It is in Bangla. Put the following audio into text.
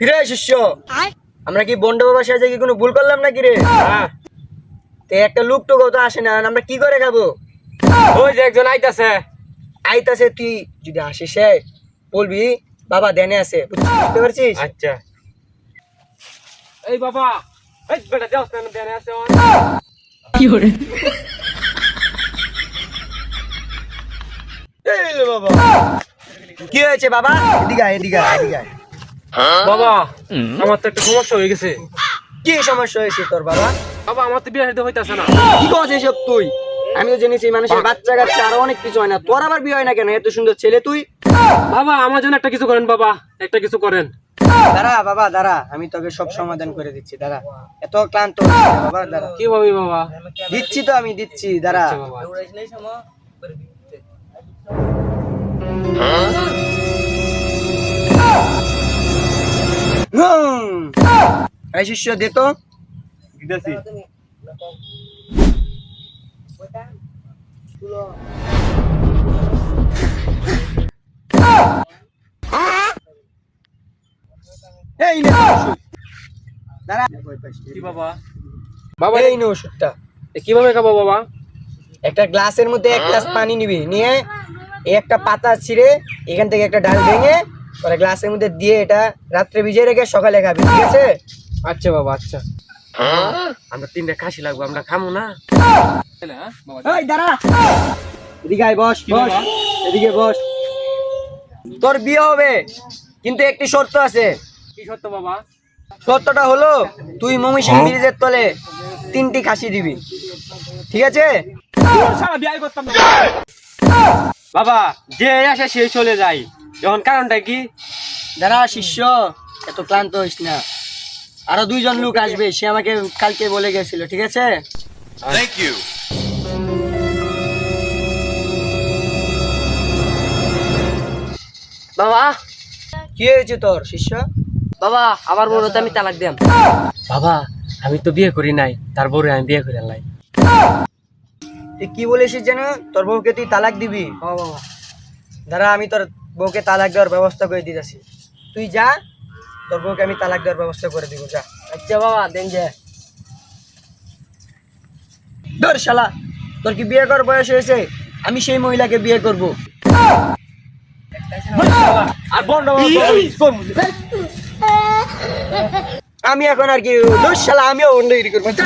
ফিরে শিষ্য, আমরা কি বন্ড বাবা সাহায্যে কি কোনো ভুল করলাম নাকি রে? তে একটা লোক তো কত আসে না, আমরা কি করে খাবো? ওই যে একজন আইতাছে। আইতাছে, তুই যদি আসিস বলবি বাবা দেনে আছে, বুঝতে পারছিস? আচ্ছা। এই বাবা, এই বেটা যাও কেন দেনে আছে? কি করে বাবা, কি হয়েছে বাবা? এদিকে আয়, এদিকে আয়, এদিকে আয়। বাবা, আমার তো একটা সমস্যা হয়ে গেছে। কি সমস্যা হয়েছে তোর বাবা? বাবা, আমার তো বিয়ে শাদী হইতাছে না। কি করছিস এসব তুই? আমিও জেনেছি মানুষের বাচ্চা কাচ্চা আরো অনেক কিছু হয় না, তোর আবার বিয়ে হয় না কেন? এত সুন্দর ছেলে তুই। বাবা, আমার জন্য একটা কিছু করেন বাবা, একটা কিছু করেন। দাঁড়া বাবা, দাঁড়া, আমি তোকে সব সমাধান করে দিচ্ছি, দাঁড়া। এত ক্লান্ত হচ্ছিস না বাবা, দাঁড়া। কি ভাবি বাবা? দিচ্ছি তো, আমি দিচ্ছি, দাঁড়া। আচ্ছা বাবা। এই শিষ্য দে তো। দিতেছি। এই নে ওষুধ। দাঁড়া। কি বাবা? বাবা, এই নে ওষুধটা। কিভাবে খাবো বাবা? একটা গ্লাসের মধ্যে এক গ্লাস পানি নিবি, নিয়ে এই একটা পাতা ছিঁড়ে এখান থেকে একটা ডাল ভেঙে পরে গ্লাসের মধ্যে দিয়ে এটা রাত্রে ভিজিয়ে রেখে সকালে খাবি, ঠিক আছে? আচ্ছা বাবা, আচ্ছা। আমরা তিনটা খাসি লাগবো, আমরা খামো না? এই দাঁড়া, এদিকে আয়, বস কি বস, বাবা? এদিকে বস। তোর বিয়ে হবে, কিন্তু একটি শর্ত আছে। কি সত্য বাবা? শর্তটা হলো তুই মমিসিং ব্রিজের তলে 3টি খাসি দিবি, ঠিক আছে? সারা বিয়ে করতাম না বাবা, যে আসে সে চলে যায়, এখন কারণটা কি? দাঁড়া শিষ্য, এত ক্লান্ত হইস না, আরো 2জন লোক আসবে, সে আমাকে কালকে বলে গেছিল, ঠিক আছে? Thank you. বাবা, কি হয়েছে তোর শিষ্য? বাবা, আবার বলতে আমি তালাক দিলাম। বাবা, আমি তো বিয়ে করি নাই, তারপরে আমি বিয়ে করে আনলাই। তুই কি বলেছিস যেন তোর বউকে তুই তালাক দিবি? বাবা, দাঁড়া, আমি তোর বউকে তালাক দেওয়ার ব্যবস্থা করে দিতেছি, তুই যা, তোর বউকে আমি তালাক দেওয়ার ব্যবস্থা করে দিব, যা। আচ্ছা বাবা, দেন যে। ধর শালা, তোর কি বিয়ে করার বয়স হয়েছে? আমি সেই মহিলাকে বিয়ে করব। আর বন্ধ আমি এখন আর কি, ধর শালা, আমিও অন্য করবো, যা।